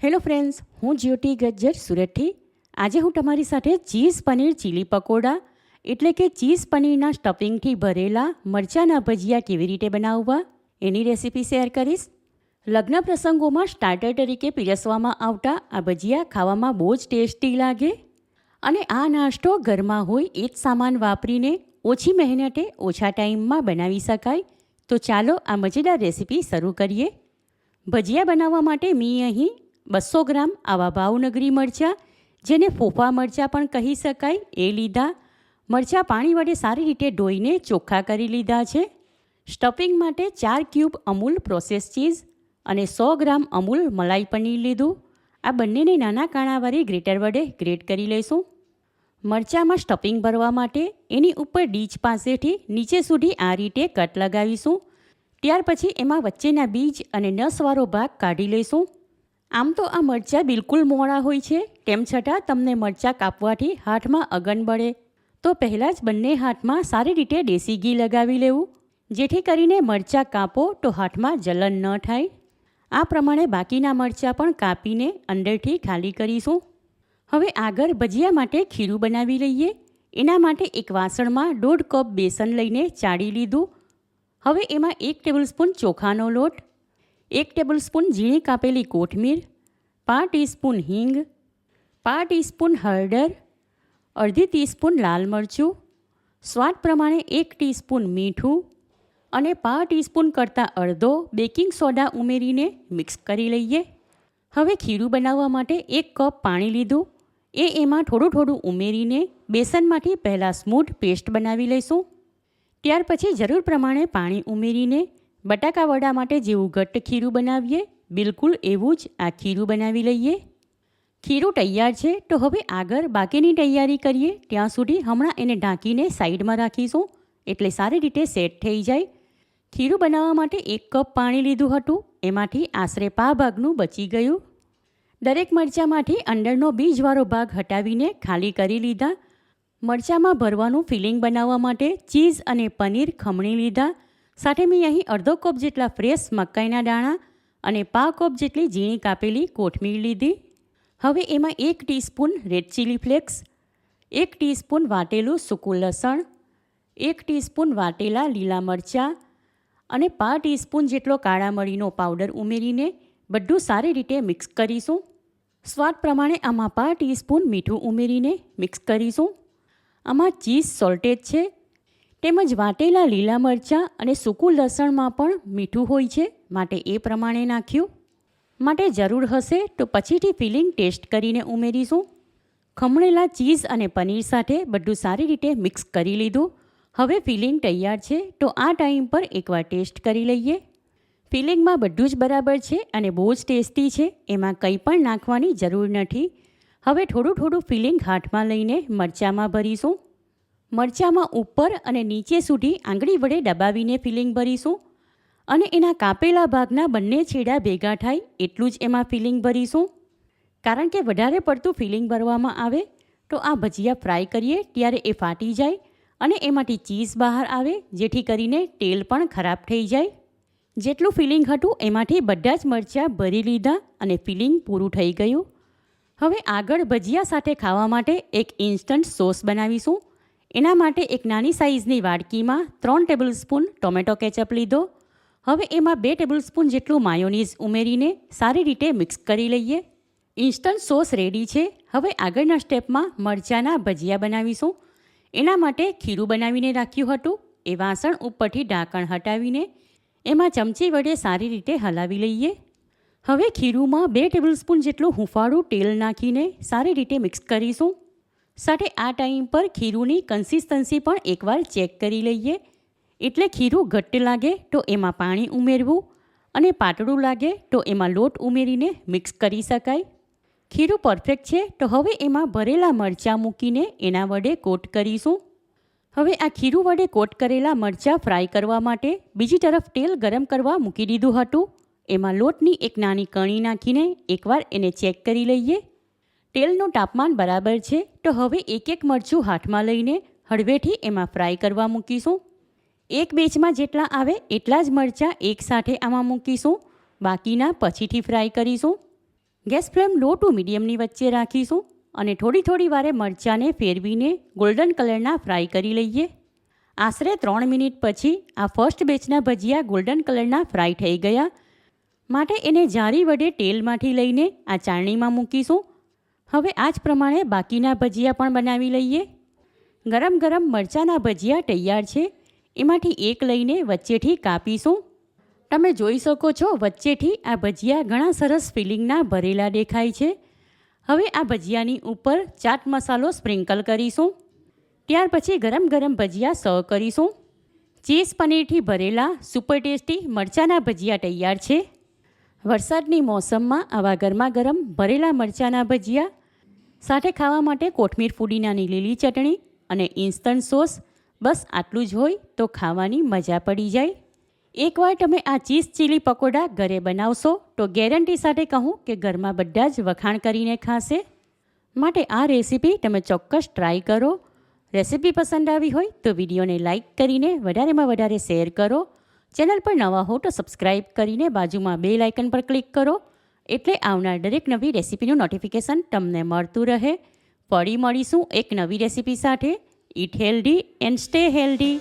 Hello friends, હું જ્યોતિ ગજ્જર સુરતથી. આજે હું તમારી સાથે ચીઝ પનીર ચીલી પકોડા એટલે કે ચીઝ પનીરના સ્ટફિંગથી ભરેલા મરચાંના ભજીયા કેવી રીતે બનાવવા એની રેસીપી શેર કરીશ. લગ્ન પ્રસંગોમાં સ્ટાર્ટર તરીકે પીરસવામાં આવતા આ ભજીયા ખાવામાં બહુ જ ટેસ્ટી લાગે અને આ નાસ્તો ઘરમાં હોય એ જ સામાન વાપરીને ઓછી મહેનતે ઓછા ટાઈમમાં બનાવી શકાય. તો ચાલો આ મજેદાર રેસીપી શરૂ કરીએ. ભજીયા બનાવવા માટે મેં અહીં 200 ગ્રામ આવા ભાવનગરી મરચાં, જેને ફોફા મરચાં પણ કહી શકાય, એ લીધા. મરચાં પાણી વડે સારી રીતે ધોઈને ચોખ્ખા કરી લીધા છે. સ્ટફિંગ માટે 4 ક્યુબ અમૂલ પ્રોસેસ ચીઝ અને 100 ગ્રામ અમૂલ મલાઈ પનીર લીધું. આ બંનેને નાના કાણાવાળી ગ્રેટર વડે ગ્રેટ કરી લઈશું. મરચાંમાં સ્ટફિંગ ભરવા માટે એની ઉપર ડીચ પાસેથી નીચે સુધી આ રીતે કટ લગાવીશું. ત્યાર પછી એમાં વચ્ચેના બીજ અને નસવાળો ભાગ કાઢી લઈશું. આમ તો આ મરચાં બિલકુલ મોડા હોય છે, તેમ છતાં તમને મરચાં કાપવાથી હાથમાં અગન બળે તો પહેલાં જ બંને હાથમાં સારી રીતે દેશી ઘી લગાવી લેવું, જેથી કરીને મરચાં કાપો તો હાથમાં જલન ન થાય. આ પ્રમાણે બાકીના મરચાં પણ કાપીને અંદરથી ખાલી કરીશું. હવે આગળ ભજીયા માટે ખીરું બનાવી લઈએ. એના માટે એક વાસણમાં 1.5 કપ બેસન લઈને ચાળી લીધું. હવે એમાં 1 ટેબલસ્પૂન ચોખાનો લોટ, 1 ટેબલસ્પૂન ઝીણી કાપેલી કોથમીર, 5 ટીસ્પૂન હિંગ, 5 ટીસ્પૂન હળદર, અડધી ટીસ્પૂન લાલ મરચું, સ્વાદ પ્રમાણે 1 ટીસ્પૂન મીઠું અને 5 ટીસ્પૂન કરતાં અડધો બેકિંગ સોડા ઉમેરીને મિક્સ કરી લઈએ. હવે ખીરું બનાવવા માટે 1 કપ પાણી લીધું. એમાં થોડું ઉમેરીને બેસનમાંથી પહેલાં સ્મૂથ પેસ્ટ બનાવી લઈશું. ત્યાર પછી જરૂર પ્રમાણે પાણી ઉમેરીને બટાકા વડા માટે જેવું ઘટ્ટ ખીરું બનાવીએ, બિલકુલ એવું જ આ ખીરું બનાવી લઈએ. ખીરું તૈયાર છે, તો હવે આગળ બાકીની તૈયારી કરીએ. ત્યાં સુધી હમણાં એને ઢાંકીને સાઈડમાં રાખીશું, એટલે સારી રીતે સેટ થઈ જાય. ખીરું બનાવવા માટે 1 કપ પાણી લીધું હતું, એમાંથી આશરે પા ભાગનું બચી ગયું. દરેક મરચાંમાંથી અંદરનો બીજવાળો ભાગ હટાવીને ખાલી કરી લીધા. મરચાંમાં ભરવાનું ફિલિંગ બનાવવા માટે ચીઝ અને પનીર ખમણી લીધા. સાથે મેં અહીં અડધો કપ જેટલા ફ્રેશ મકાઈના દાણા અને 5 કપ જેટલી ઝીણી કાપેલી કોથમીર લીધી. હવે એમાં 1 teaspoon red chilli flakes, 1 teaspoon વાટેલું સૂકું લસણ, 1 ટીસ્પૂન વાટેલા લીલા મરચાં અને 5 ટીસ્પૂન જેટલો કાળા મરીનો પાવડર ઉમેરીને બધું સારી રીતે મિક્સ કરીશું. સ્વાદ પ્રમાણે આમાં 5 ટીસ્પૂન મીઠું ઉમેરીને મિક્સ કરીશું. આમાં ચીઝ સોલ્ટેજ છે, તેમજ વાટેલા લીલા મરચાં અને સૂકું લસણમાં પણ મીઠું હોય છે, માટે એ પ્રમાણે નાખ્યું. માટે જરૂર હશે તો પછીથી ફિલિંગ ટેસ્ટ કરીને ઉમેરીશું. ખમણેલા ચીઝ અને પનીર સાથે બધું સારી રીતે મિક્સ કરી લીધું. હવે ફિલિંગ તૈયાર છે, તો આ ટાઈમ પર એકવાર ટેસ્ટ કરી લઈએ. ફિલિંગમાં બધું જ બરાબર છે અને બહુ જ ટેસ્ટી છે, એમાં કંઈ પણ નાખવાની જરૂર નથી. હવે થોડું ફિલિંગ હાથમાં લઈને મરચાંમાં ભરીશું. મરચાંમાં ઉપર અને નીચે સુધી આંગળી વડે દબાવીને ફિલિંગ ભરીશું અને એના કાપેલા ભાગના બંને છેડા ભેગા થાય એટલું જ એમાં ફિલિંગ ભરીશું. કારણ કે વધારે પડતું ફિલિંગ ભરવામાં આવે તો આ ભજીયા ફ્રાય કરીએ ત્યારે એ ફાટી જાય અને એમાંથી ચીઝ બહાર આવે, જેથી કરીને તેલ પણ ખરાબ થઈ જાય. જેટલું ફિલિંગ હતું એમાંથી બધા જ મરચાં ભરી લીધા અને ફિલિંગ પૂરું થઈ ગયું. હવે આગળ ભજીયા સાથે ખાવા માટે એક ઇન્સ્ટન્ટ સોસ બનાવીશું. એના માટે એક નાની સાઇઝની વાડકીમાં 3 ટેબલસ્પૂન ટોમેટો કેચઅપ લીધો. હવે એમાં 2 ટેબલસ્પૂન જેટલું માયોનીઝ ઉમેરીને સારી રીતે મિક્સ કરી લઈએ. ઇન્સ્ટન્ટ સોસ રેડી છે. હવે આગળના સ્ટેપમાં મરચાંના ભજીયા બનાવીશું. એના માટે ખીરું બનાવીને રાખ્યું હતું, એ વાસણ ઉપરથી ઢાંકણ હટાવીને એમાં ચમચી વડે સારી રીતે હલાવી લઈએ. હવે ખીરુંમાં 2 ટેબલસ્પૂન જેટલું હુંફાળું તેલ નાખીને સારી રીતે મિક્સ કરીશું. સાથે આ ટાઈમ પર ખીરુંની કન્સિસ્ટન્સી પણ એકવાર ચેક કરી લઈએ. એટલે ખીરું ઘટ્ટ લાગે તો એમાં પાણી ઉમેરવું અને પાતળું લાગે તો એમાં લોટ ઉમેરીને મિક્સ કરી શકાય. ખીરું પરફેક્ટ છે, તો હવે એમાં ભરેલા મરચાં મૂકીને એના વડે કોટ કરીશું. હવે આ ખીરું વડે કોટ કરેલા મરચાં ફ્રાય કરવા માટે બીજી તરફ તેલ ગરમ કરવા મૂકી દીધું હતું. એમાં લોટની એક નાની કણી નાખીને એકવાર એને ચેક કરી લઈએ. તેલનું તાપમાન બરાબર છે, તો હવે એક મરચું હાથમાં લઈને હળવેથી એમાં ફ્રાય કરવા મૂકીશું. એક બેચમાં જેટલા આવે એટલા જ મરચાં એકસાથે આમાં મૂકીશું, બાકીના પછીથી ફ્રાય કરીશું. ગેસ ફ્લેમ લો ટુ મીડિયમની વચ્ચે રાખીશું અને થોડી વારે મરચાંને ફેરવીને ગોલ્ડન કલરના ફ્રાય કરી લઈએ. આશરે 3 મિનિટ પછી આ ફર્સ્ટ બેચના ભજીયા ગોલ્ડન કલરના ફ્રાય થઈ ગયા. માટે એને જારી વડે તેલમાંથી લઈને આ ચાળણીમાં મૂકીશું. હવે આ જ પ્રમાણે બાકીના ભજીયા પણ બનાવી લઈએ. ગરમ ગરમ મરચાંના ભજીયા તૈયાર છે. એમાંથી એક લઈને વચ્ચેથી કાપીશું. તમે જોઈ શકો છો વચ્ચેથી આ ભજીયા ઘણા સરસ ફિલિંગના ભરેલા દેખાય છે. હવે આ ભજીયાની ઉપર ચાટ મસાલો સ્પ્રિંકલ કરીશું. ત્યાર પછી ગરમ ગરમ ભજીયા સર્વ કરીશું. ચીઝ પનીરથી ભરેલા સુપર ટેસ્ટી મરચાંના ભજીયા તૈયાર છે. વરસાદની મોસમમાં આવા ગરમા ગરમ ભરેલા મરચાંના ભજીયા સાથે ખાવા માટે કોથમીર ફુદીનાની લીલી ચટણી અને ઇન્સ્ટન્ટ સોસ, બસ આટલું જ હોય તો ખાવાની મજા પડી જાય. એકવાર તમે આ ચીઝ ચીલી પકોડા ઘરે બનાવશો તો ગેરંટી સાથે કહું કે ઘરમાં બધા જ વખાણ કરીને ખાશે. માટે આ રેસીપી તમે ચોક્કસ ટ્રાય કરો. રેસીપી પસંદ આવી હોય તો વિડીયોને લાઇક કરીને વધારેમાં વધારે શેર કરો. ચેનલ પર નવા હો તો સબસ્ક્રાઈબ કરીને બાજુમાં બેલ આઇકન પર ક્લિક કરો, એટલે આવનાર દરેક નવી રેસીપીનું નોટિફિકેશન તમને મળતું રહે. ફરી મળીશું એક નવી રેસીપી સાથે. Eat healthy and stay healthy.